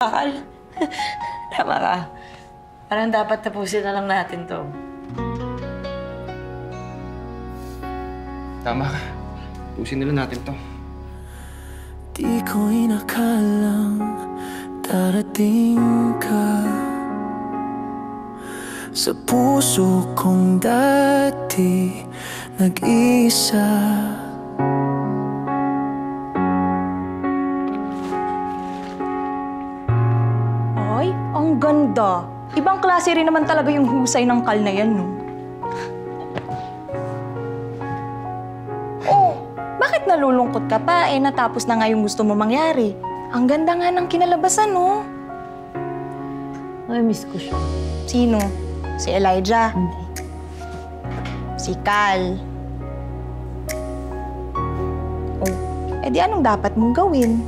Akal. Tama ka. Parang dapat tapusin na lang natin to. Tama ka. Tapusin na lang natin to. Di ko inakalang darating ka sa puso kong dati nag-iisa. Ay, ang ganda. Ibang klase rin naman talaga yung husay ng kal na yan, no? Oh, bakit nalulungkot ka pa? Natapos na nga yung gusto mo mangyari. Ang ganda nga ng kinalabasan, no? Ay, miss ko siya. Sino? Si Elijah? Hindi. Si Cal? Oh, edi anong dapat mong gawin?